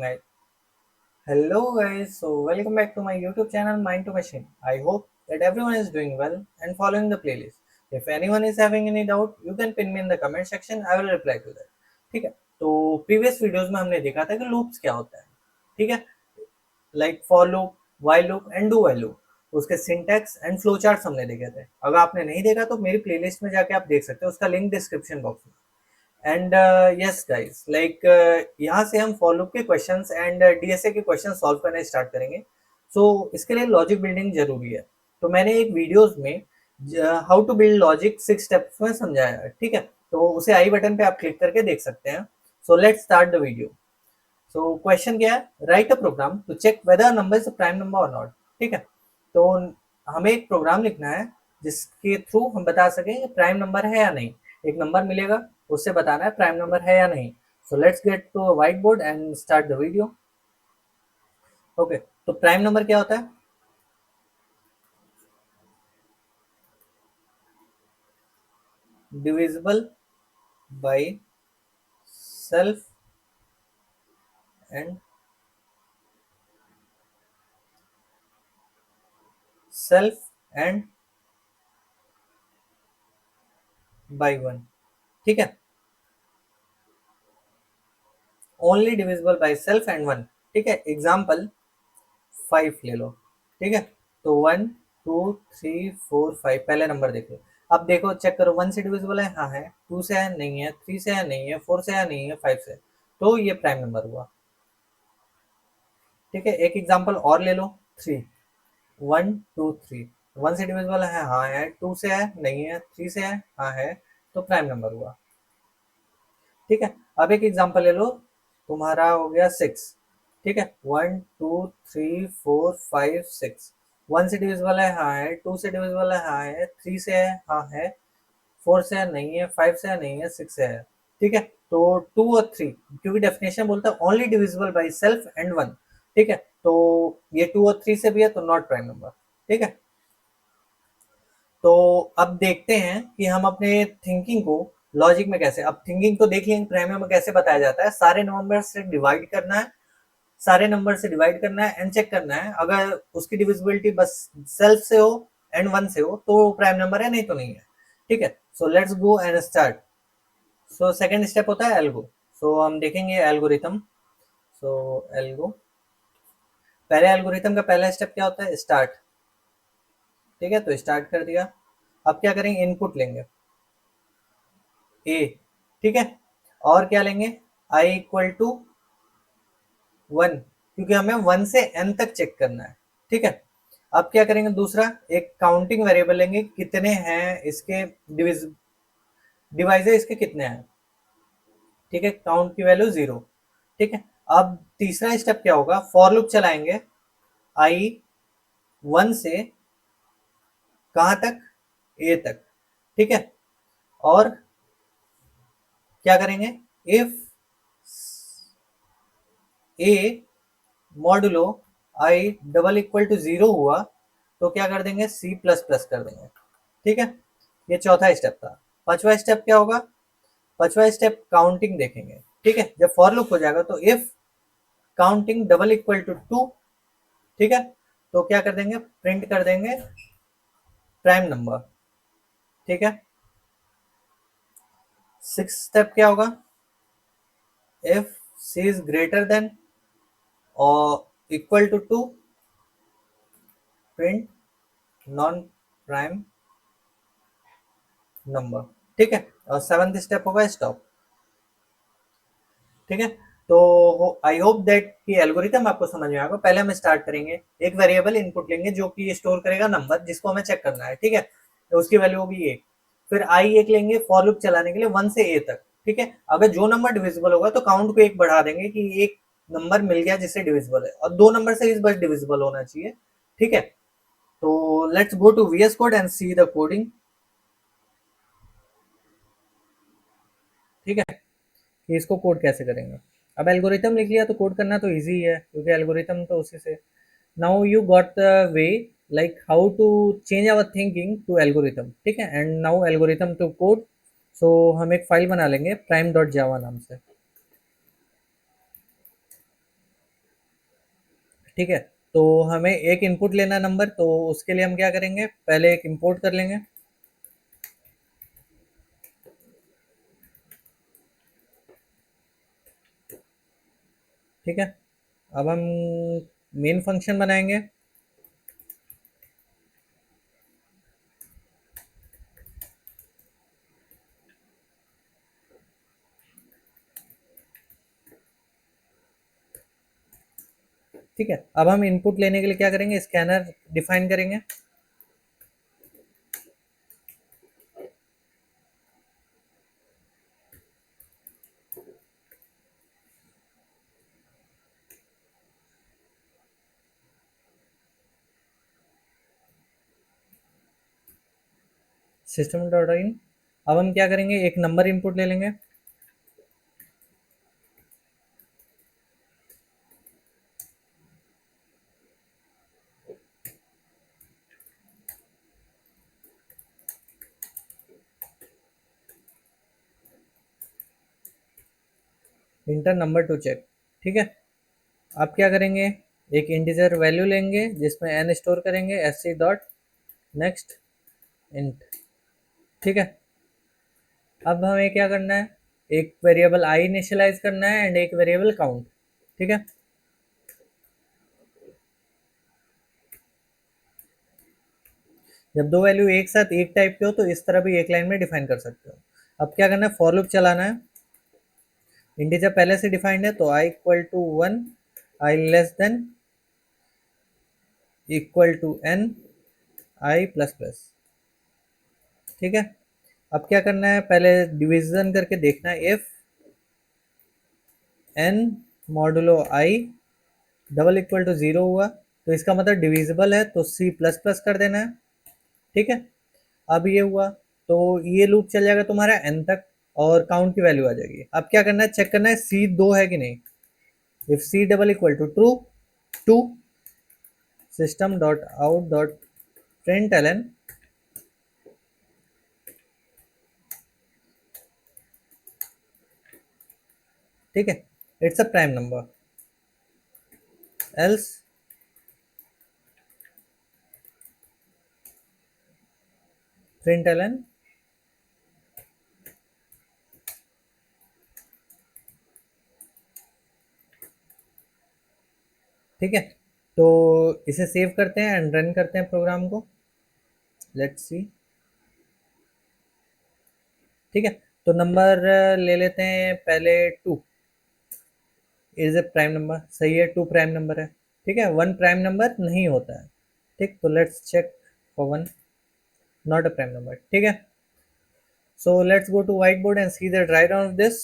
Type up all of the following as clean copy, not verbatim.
Right. Hello guys, so welcome back to my YouTube channel Mind to Machine. I hope that everyone is doing well and following the playlist. If anyone is having any doubt, you can pin me in the comment section. I will reply to that. ठीक है, तो previous videos में हमने देखा था कि loops क्या होता है. ठीक है, like for loop, while loop and do while loop, उसके सिंटैक्स एंड फ्लो चार्ट्स हमने देखे थे. अगर आपने नहीं देखा तो मेरी प्लेलिस्ट में जाके आप देख सकते हो, उसका लिंक डिस्क्रिप्शन बॉक्स में. एंड यस गाइस, लाइक यहाँ से हम फॉर लूप के क्वेश्चंस एंड डीएसए के क्वेश्चन सॉल्व करने स्टार्ट करेंगे. इसके लिए लॉजिक बिल्डिंग जरूरी है. तो मैंने एक वीडियोस में how to build logic 6 steps में समझाया है. ठीक है, तो उसे आई बटन पे आप क्लिक करके देख सकते हैं. So let's start the video. So question क्या है? Write a program to check whether number is a prime number और नॉट. ठीक है, तो हमें एक प्रोग्राम लिखना है जिसके थ्रू हम बता सकें कि प्राइम नंबर है या नहीं. एक नंबर मिलेगा, उससे बताना है प्राइम नंबर है या नहीं. So let's get to white board and start the video. Okay, तो प्राइम नंबर क्या होता है? Divisible by self and self and by one. ठीक है, only divisible by self and one. ठीक है, एग्जाम्पल 5 ले लो. ठीक है, तो 1 2 3 4 5 पहले नंबर देख लो. अब देखो, चेक करो, 1 से डिविजिबल है, हाँ है. 2 से है, नहीं है. 3 से है, नहीं है. 4 से है, नहीं है. 5 से. तो ये प्राइम नंबर हुआ. ठीक है, एक एग्जांपल और ले लो. 3, 1 2 3. 1 से डिविजिबल है, हाँ है. 2 से है, नहीं है. 3 से है, हाँ है. तो प्राइम नंबर हुआ. ठीक है, अब एक एग्जांपल ले लो. तुम्हारा हो गया 6. ठीक है, 1 2 3 4 5 6. 1 से डिविजिबल है, हाँ है. 2 से डिविजिबल है, हाँ है. 3 से है, हाँ है. 4 से है, नहीं है. 5 से है, नहीं है. 6 से है. ठीक है, तो 2 और 3, क्योंकि डेफिनेशन बोलता है only divisible by self and one. ठीक है, तो ये 2 और 3 से भी है, तो नॉट प्राइम नंबर. ठीक है, तो अब देखते हैं कि हम अपने थिंकिंग को लॉजिक में कैसे. अब थिंकिंग तो देख लेंगे प्राइम में कैसे बताया जाता है. सारे नंबर से डिवाइड करना है, सारे नंबर से डिवाइड करना है एंड चेक करना है. अगर उसकी डिविजिबिलिटी बस सेल्फ से हो एंड वन से हो तो प्राइम नंबर है, नहीं तो नहीं है. ठीक है, so let's go and start. So second step होता है एल्गो. सो हम देखेंगे एल्गोरिथम. सो एल्गो, पहले एल्गोरिथम का पहला स्टेप क्या होता है? स्टार्ट. ठीक है, तो स्टार्ट कर दिया. अब क्या करेंगे? इनपुट लेंगे ए. ठीक है, और क्या लेंगे? आई इक्वल टू 1, क्योंकि हमें 1 से n तक चेक करना है. ठीक है, अब क्या करेंगे? दूसरा एक काउंटिंग वेरिएबल लेंगे, कितने हैं इसके डिवाइजर, इसके कितने हैं. ठीक है, काउंट की वैल्यू 0. ठीक है, अब तीसरा स्टेप क्या होगा? फॉर लूप चलाएंगे आई 1 से कहाँ तक? ए तक. ठीक है, और क्या करेंगे? If a modulo I double equal to 0 हुआ तो क्या कर देंगे? सी प्लस प्लस कर देंगे. ठीक है, ये चौथा स्टेप था. पांचवा स्टेप क्या होगा? पांचवा स्टेप काउंटिंग देखेंगे. ठीक है, जब फॉर लूप हो जाएगा तो if counting double equal to 2. ठीक है, तो क्या कर देंगे? प्रिंट कर देंगे प्राइम नंबर. ठीक है, सिक्स स्टेप क्या होगा? If C is greater than और equal to 2, print non prime number. ठीक है, और सेवंथ स्टेप होगा स्टॉप. ठीक है, तो आई होप दैट कि एल्गोरिथम आपको समझ में आएगा. पहले हम स्टार्ट करेंगे, एक वेरिएबल इनपुट लेंगे जो कि स्टोर करेगा नंबर जिसको हमें चेक करना है. ठीक है, तो उसकी वैल्यू होगी ए. फिर आई एक लेंगे फॉर लूप चलाने के लिए 1 से ए तक. ठीक है, अगर जो नंबर डिविजिबल होगा तो काउंट को एक बढ़ा देंगे कि एक नंबर मिल गया जिससे डिविजिबल है, और दो नंबर से इस बस डिविजिबल होना चाहिए. ठीक है, तो let's go to VS code and see the coding. ठीक है, कि इसको कोड कैसे करेंगे. अब एल्गोरिथम लिख लिया तो कोड करना तो इजी ही है, क्योंकि एल्गोरिथम तो उसी से. Now you got the way like how to change our thinking to algorithm. ठीक है, and now algorithm to code. So हम एक फाइल बना लेंगे prime.java नाम से. ठीक है, तो हमें एक इनपुट लेना नंबर, तो उसके लिए हम क्या करेंगे, पहले एक इंपोर्ट कर लेंगे। ठीक है, अब हम मेन फंक्शन बनाएंगे। ठीक है, अब हम इनपुट लेने के लिए क्या करेंगे, स्कैनर डिफाइन करेंगे। सिस्टम डॉट इन, अब हम क्या करेंगे, एक नंबर इनपुट ले लेंगे। Enter number to check. ठीक है, अब क्या करेंगे, एक इंटीजर वैल्यू लेंगे जिसमें n स्टोर करेंगे, s c dot next int. ठीक है, अब हमें क्या करना है, एक वेरिएबल आई इनिशियलाइज करना है एंड एक वेरिएबल काउंट। ठीक है, जब दो वैल्यू एक साथ एक टाइप के हो तो इस तरह भी एक लाइन में डिफाइन कर सकते हो। अब क्या करना है, फॉर लूप चलाना है। इंटीजर पहले से डिफाइंड है, तो I equal to one, I less than equal to N, I plus plus. ठीक है, अब क्या करना है, पहले डिवीजन करके देखना है, if N modulo I double equal to zero हुआ तो इसका मतलब डिविजिबल है, तो सी प्लस प्लस कर देना है। ठीक है, अब ये हुआ तो ये लूप चल जाएगा तुम्हारा एन तक और काउंट की वैल्यू आ जाएगी। अब क्या करना है, चेक करना है सी दो है कि नहीं। If c double equal to true two, system dot out dot print l n, ठीक है, it's a prime number, else print l n. ठीक है, तो इसे सेव करते हैं एंड रन करते हैं प्रोग्राम को। Let's see. ठीक है, तो नंबर ले लेते हैं पहले two, is a prime number, सही है, टू प्राइम नंबर है। ठीक है, वन प्राइम नंबर नहीं होता है। ठीक, तो let's check for one, not a prime number. ठीक है, so let's go to white board and see the dry run of this.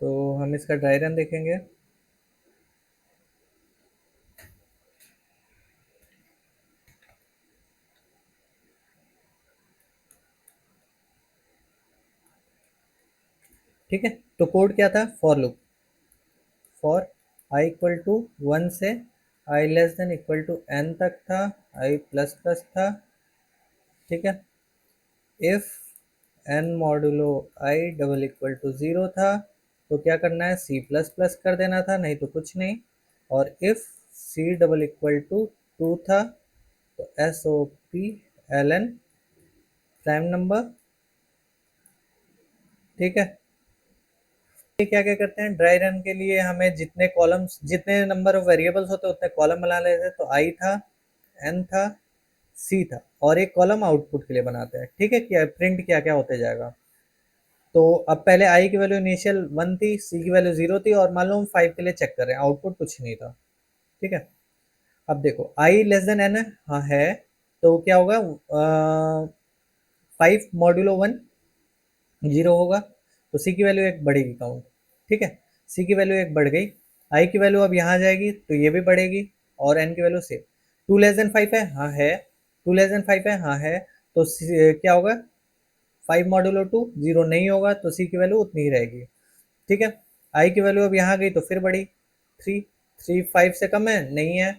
तो हम इसका ड्राई रन देखेंगे। ठीक है, तो कोड क्या था, for loop, for I equal to one से I less than equal to N तक था, आई प्लस प्लस था। ठीक है, if N modulo I double equal to zero था तो क्या करना है, सी प्लस प्लस कर देना था, नहीं तो कुछ नहीं। और if c double equal to two two तो s o p l n prime number. ठीक है, ये क्या क्या करते हैं, ड्राई रन के लिए हमें जितने कॉलम्स, जितने नंबर ऑफ वेरिएबल्स होते उतने कॉलम बना लेते हैं। तो आई था, एन था, सी था, और एक कॉलम आउटपुट के लिए बनाते हैं। ठीक है, क्या प्रिंट क्या क्या होते जाएगा। तो अब पहले आई की वैल्यू इनिशियल वन थी, सी की वैल्यू जीरो थी, और मान लो हम फाइव के लिए चेक कर रहे हैं, आउटपुट कुछ नहीं था। ठीक है, अब देखो आई लेस देन एन है, हाँ है, तो क्या होगा, फाइव मॉड्यूलो वन जीरो होगा, तो सी की वैल्यू एक बढ़ेगी काउंट। ठीक है, सी की वैल्यू एक बढ़ गई, आई की वैल्यू अब यहाँ जाएगी तो ये भी बढ़ेगी, और एन की value same. Two less than five है, हाँ है, टू लेस देन फाइव है, हाँ है, तो क्या होगा, फाइव मॉड्यूलो टू जीरो नहीं होगा, तो सी की वैल्यू उतनी ही रहेगी। ठीक है, आई की वैल्यू अब यहाँ गई तो फिर बढ़ी, थ्री, थ्री फाइव से कम है, नहीं है,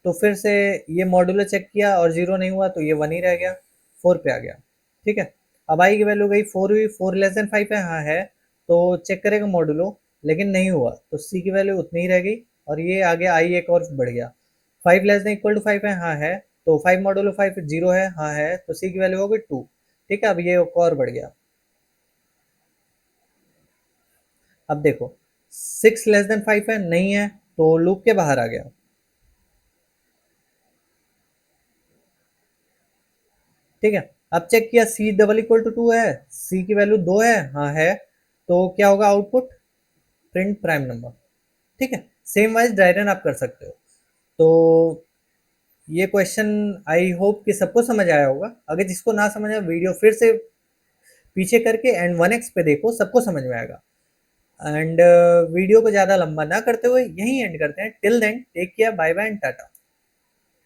तो फिर से ये मॉड्यूलो चेक किया और जीरो नहीं हुआ तो ये वन ही रह गया, फोर पे आ गया। ठीक है, अब आई की वैल्यू गई फोर हुई, फोर लेस देन फाइव है, हाँ है, तो चेक करेगा मॉड्यूलो, लेकिन नहीं हुआ तो सी की वैल्यू उतनी ही रह गई और ये आगे आई एक और बढ़ गया। 5 लेस देन इक्वल टू 5 है, हाँ है। तो 5 मॉडुलो 5 0 है, हाँ है। तो सी की वैल्यू होगी 2। ठीक है, अब ये एक और बढ़ गया। अब देखो 6 लेस देन 5 है, नहीं है, तो लूप के बाहर आ गया। ठीक है, अब चेक किया सी डबल इक्वल टू 2 है, सी की वैल्यू 2 है, हाँ है। तो क्या होगा आउटपुट? Print prime number. ठीक है, सेम वाइज डायरन आप कर सकते हो। तो ये क्वेश्चन आई होप कि सबको समझ आया होगा। अगर जिसको ना समझ आया वीडियो फिर से पीछे करके एंड 1x पे देखो, सबको समझ में आएगा। एंड वीडियो को ज़्यादा लंबा ना करते हुए यहीं एंड करते हैं। Till then take care, bye bye and Tata.